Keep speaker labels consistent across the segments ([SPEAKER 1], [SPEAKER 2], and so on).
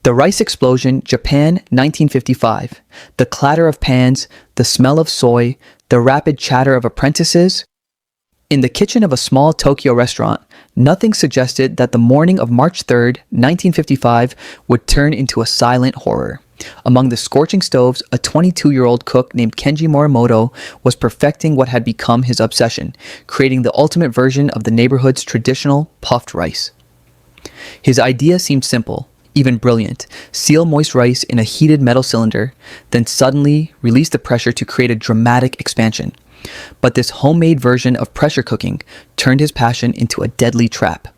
[SPEAKER 1] The rice explosion, Japan, 1955. The clatter of pans, the smell of soy, the rapid chatter of apprentices. In the kitchen of a small Tokyo restaurant, nothing suggested that the morning of March 3rd, 1955 would turn into a silent horror. Among the scorching stoves, a 22-year-old cook named Kenji Morimoto was perfecting what had become his obsession, creating the ultimate version of the neighborhood's traditional puffed rice. His idea seemed simple, even brilliant. Seal moist rice in a heated metal cylinder, then suddenly release the pressure to create a dramatic expansion. But this homemade version of pressure cooking turned his passion into a deadly trap.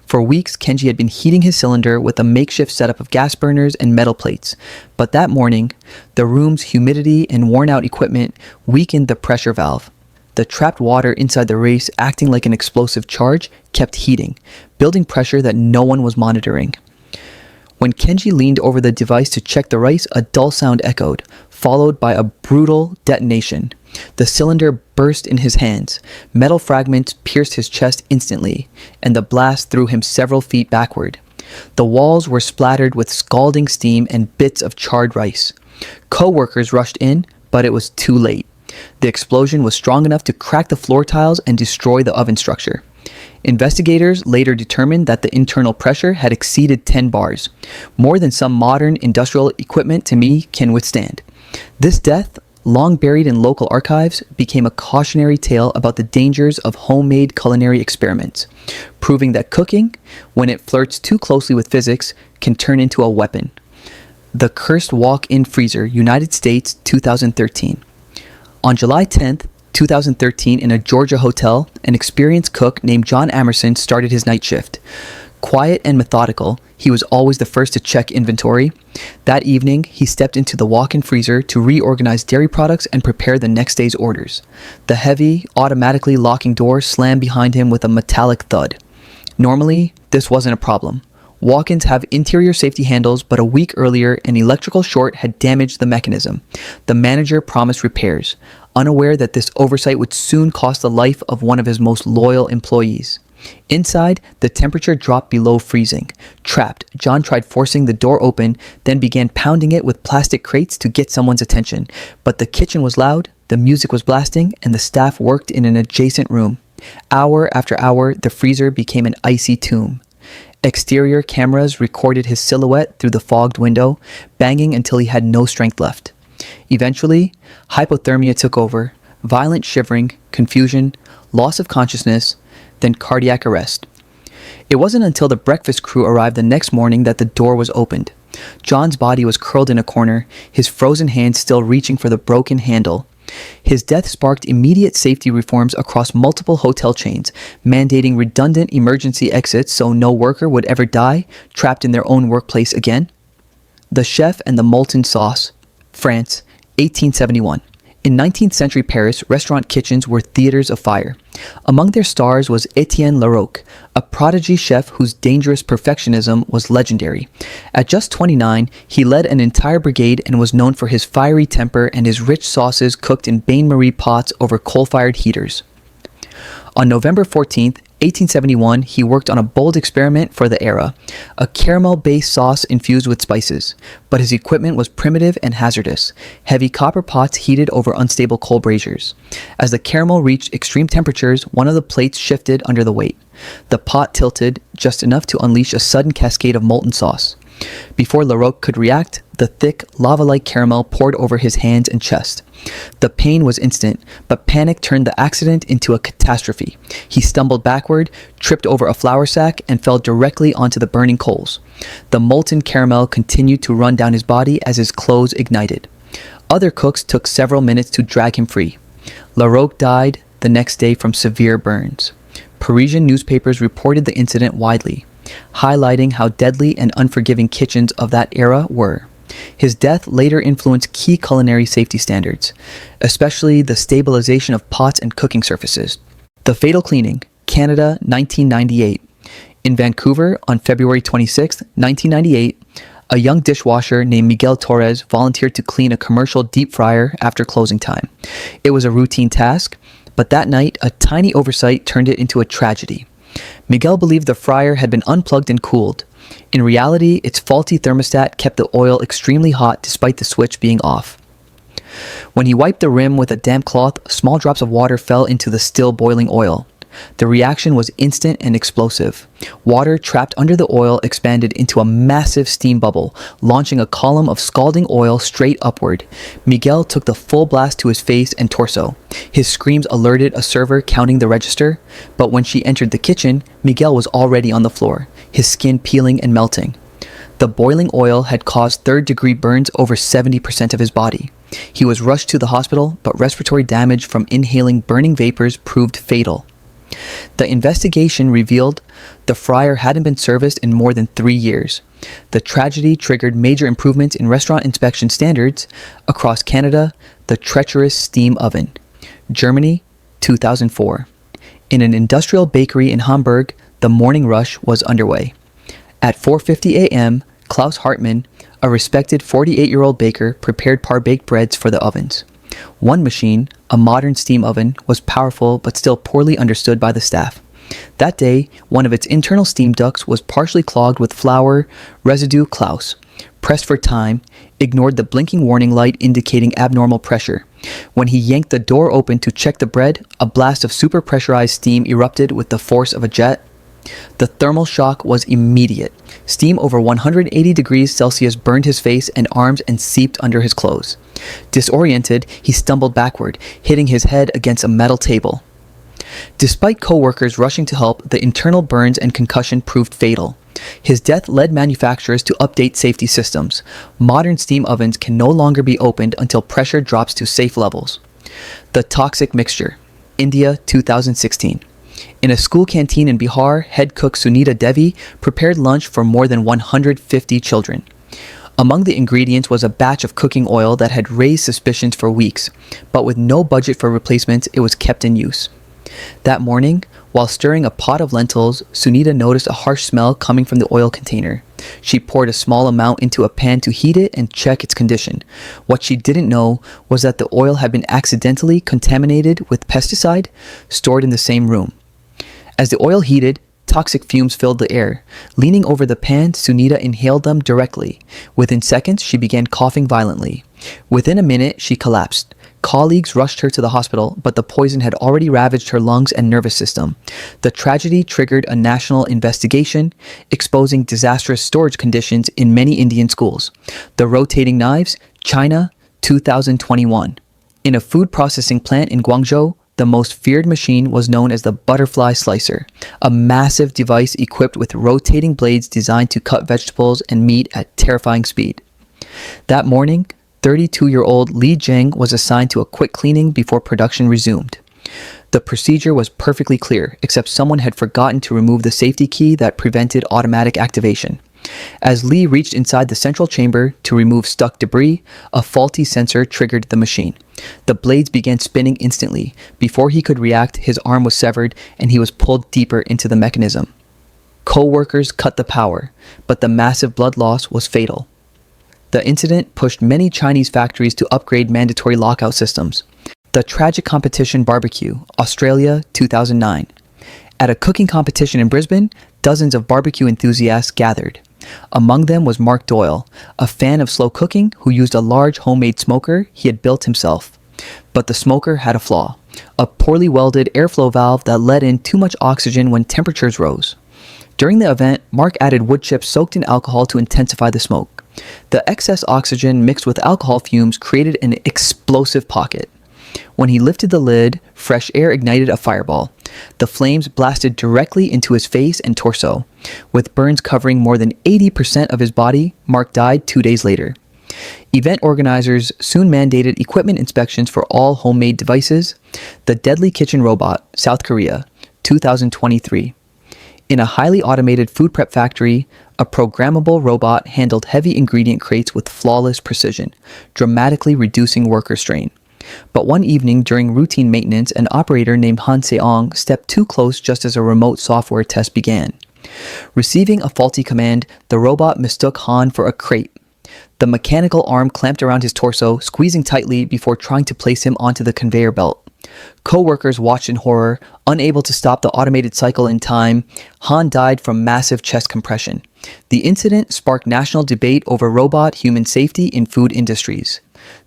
[SPEAKER 1] For weeks, Kenji had been heating his cylinder with a makeshift setup of gas burners and metal plates. But that morning, the room's humidity and worn-out equipment weakened the pressure valve. The trapped water inside the rice, acting like an explosive charge, kept heating, building pressure that no one was monitoring. When Kenji leaned over the device to check the rice, a dull sound echoed, followed by a brutal detonation. The cylinder burst in his hands. Metal fragments pierced his chest instantly, and the blast threw him several feet backward. The walls were splattered with scalding steam and bits of charred rice. Co-workers rushed in, but it was too late. The explosion was strong enough to crack the floor tiles and destroy the oven structure. Investigators later determined that the internal pressure had exceeded 10 bars, more than some modern industrial equipment to me can withstand. This death, long buried in local archives, became a cautionary tale about the dangers of homemade culinary experiments, proving that cooking, when it flirts too closely with physics, can turn into a weapon. The Cursed Walk-In Freezer, United States, 2013. On July 10th, 2013, in a Georgia hotel, an experienced cook named John Amerson started his night shift. Quiet and methodical, he was always the first to check inventory. That evening, he stepped into the walk-in freezer to reorganize dairy products and prepare the next day's orders. The heavy, automatically locking door slammed behind him with a metallic thud. Normally, this wasn't a problem. Walk-ins have interior safety handles, but a week earlier, an electrical short had damaged the mechanism. The manager promised repairs, unaware that this oversight would soon cost the life of one of his most loyal employees. Inside, the temperature dropped below freezing. Trapped, John tried forcing the door open, then began pounding it with plastic crates to get someone's attention. But the kitchen was loud, the music was blasting, and the staff worked in an adjacent room. Hour after hour, the freezer became an icy tomb. Exterior cameras recorded his silhouette through the fogged window, banging until he had no strength left. Eventually, hypothermia took over, violent shivering, confusion, loss of consciousness, then cardiac arrest. It wasn't until the breakfast crew arrived the next morning that the door was opened. John's body was curled in a corner, his frozen hands still reaching for the broken handle. His death sparked immediate safety reforms across multiple hotel chains, mandating redundant emergency exits so no worker would ever die trapped in their own workplace again. The Chef and the Molten Sauce, France, 1871. In 19th century Paris, restaurant kitchens were theaters of fire. Among their stars was Etienne Larocque, a prodigy chef whose dangerous perfectionism was legendary. At just 29, he led an entire brigade and was known for his fiery temper and his rich sauces cooked in bain-marie pots over coal-fired heaters. On November 14th, 1871, he worked on a bold experiment for the era, a caramel-based sauce infused with spices. But his equipment was primitive and hazardous, heavy copper pots heated over unstable coal braziers. As the caramel reached extreme temperatures, one of the plates shifted under the weight. The pot tilted just enough to unleash a sudden cascade of molten sauce. Before Larocque could react, the thick, lava-like caramel poured over his hands and chest. The pain was instant, but panic turned the accident into a catastrophe. He stumbled backward, tripped over a flour sack, and fell directly onto the burning coals. The molten caramel continued to run down his body as his clothes ignited. Other cooks took several minutes to drag him free. Larocque died the next day from severe burns. Parisian newspapers reported the incident widely, highlighting how deadly and unforgiving kitchens of that era were. His death later influenced key culinary safety standards, especially the stabilization of pots and cooking surfaces. The Fatal Cleaning, Canada, 1998. In Vancouver, on February 26, 1998, a young dishwasher named Miguel Torres volunteered to clean a commercial deep fryer after closing time. It was a routine task, but that night, a tiny oversight turned it into a tragedy. Miguel believed the fryer had been unplugged and cooled. In reality, its faulty thermostat kept the oil extremely hot despite the switch being off. When he wiped the rim with a damp cloth, small drops of water fell into the still boiling oil. The reaction was instant and explosive. Water trapped under the oil expanded into a massive steam bubble, launching a column of scalding oil straight upward. Miguel took the full blast to his face and torso. His screams alerted a server counting the register, but when she entered the kitchen, Miguel was already on the floor, his skin peeling and melting. The boiling oil had caused third-degree burns over 70% of his body. He was rushed to the hospital, but respiratory damage from inhaling burning vapors proved fatal. The investigation revealed the fryer hadn't been serviced in more than 3 years. The tragedy triggered major improvements in restaurant inspection standards across Canada. The Treacherous steam oven. Germany, 2004. In an industrial bakery in Hamburg, the morning rush was underway. At 4:50 a.m., Klaus Hartmann, a respected 48-year-old baker, prepared par-baked breads for the ovens. One machine, a modern steam oven, was powerful but still poorly understood by the staff. That day, one of its internal steam ducts was partially clogged with flour residue. Klaus, pressed for time, ignored the blinking warning light indicating abnormal pressure. When he yanked the door open to check the bread, a blast of super-pressurized steam erupted with the force of a jet. The thermal shock was immediate. Steam over 180 degrees Celsius burned his face and arms and seeped under his clothes. Disoriented, he stumbled backward, hitting his head against a metal table. Despite co-workers rushing to help, the internal burns and concussion proved fatal. His death led manufacturers to update safety systems. Modern steam ovens can no longer be opened until pressure drops to safe levels. The toxic mixture. India, 2016. In a school canteen in Bihar, head cook Sunita Devi prepared lunch for more than 150 children. Among the ingredients was a batch of cooking oil that had raised suspicions for weeks, but with no budget for replacements, it was kept in use. That morning, while stirring a pot of lentils, Sunita noticed a harsh smell coming from the oil container. She poured a small amount into a pan to heat it and check its condition. What she didn't know was that the oil had been accidentally contaminated with pesticide stored in the same room. As the oil heated, toxic fumes filled the air. Leaning over the pan, Sunita inhaled them directly. Within seconds, she began coughing violently. Within a minute, she collapsed. Colleagues rushed her to the hospital, but the poison had already ravaged her lungs and nervous system. The tragedy triggered a national investigation, exposing disastrous storage conditions in many Indian schools. The rotating knives, China, 2021. In a food processing plant in Guangzhou, the most feared machine was known as the butterfly slicer, a massive device equipped with rotating blades designed to cut vegetables and meat at terrifying speed. That morning, 32-year-old Li Zheng was assigned to a quick cleaning before production resumed. The procedure was perfectly clear, except someone had forgotten to remove the safety key that prevented automatic activation. As Li reached inside the central chamber to remove stuck debris, a faulty sensor triggered the machine. The blades began spinning instantly. Before he could react, his arm was severed and he was pulled deeper into the mechanism. Co-workers cut the power, but the massive blood loss was fatal. The incident pushed many Chinese factories to upgrade mandatory lockout systems. The tragic competition barbecue, Australia, 2009. At a cooking competition in Brisbane, dozens of barbecue enthusiasts gathered. Among them was Mark Doyle, a fan of slow cooking who used a large homemade smoker he had built himself. But the smoker had a flaw, a poorly welded airflow valve that let in too much oxygen when temperatures rose. During the event, Mark added wood chips soaked in alcohol to intensify the smoke. The excess oxygen mixed with alcohol fumes created an explosive pocket. When he lifted the lid, fresh air ignited a fireball. The flames blasted directly into his face and torso. With burns covering more than 80% of his body, Mark died 2 days later. Event organizers soon mandated equipment inspections for all homemade devices. The Deadly Kitchen Robot, South Korea, 2023. In a highly automated food prep factory, a programmable robot handled heavy ingredient crates with flawless precision, dramatically reducing worker strain. But one evening during routine maintenance, an operator named Han Seong stepped too close just as a remote software test began. Receiving a faulty command, the robot mistook Han for a crate. The mechanical arm clamped around his torso, squeezing tightly before trying to place him onto the conveyor belt. Co-workers watched in horror, unable to stop the automated cycle in time. Han died from massive chest compression. The incident sparked national debate over robot-human safety in food industries.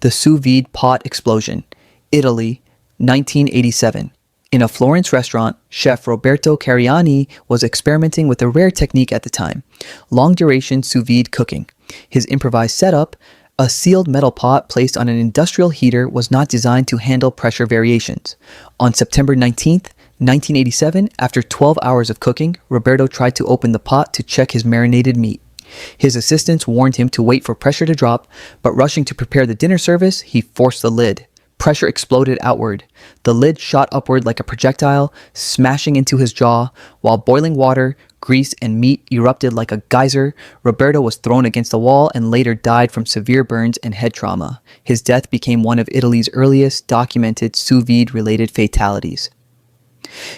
[SPEAKER 1] The Sous-Vide pot explosion. Italy, 1987. In a Florence restaurant, chef Roberto Cariani was experimenting with a rare technique at the time, long-duration sous-vide cooking. His improvised setup, a sealed metal pot placed on an industrial heater, was not designed to handle pressure variations. On September 19th, 1987, after 12 hours of cooking, Roberto tried to open the pot to check his marinated meat. His assistants warned him to wait for pressure to drop, but rushing to prepare the dinner service, he forced the lid. Pressure exploded outward. The lid shot upward like a projectile, smashing into his jaw. While boiling water, grease, and meat erupted like a geyser, Roberto was thrown against the wall and later died from severe burns and head trauma. His death became one of Italy's earliest documented sous-vide-related fatalities.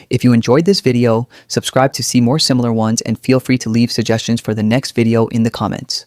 [SPEAKER 1] If you enjoyed this video, subscribe to see more similar ones and feel free to leave suggestions for the next video in the comments.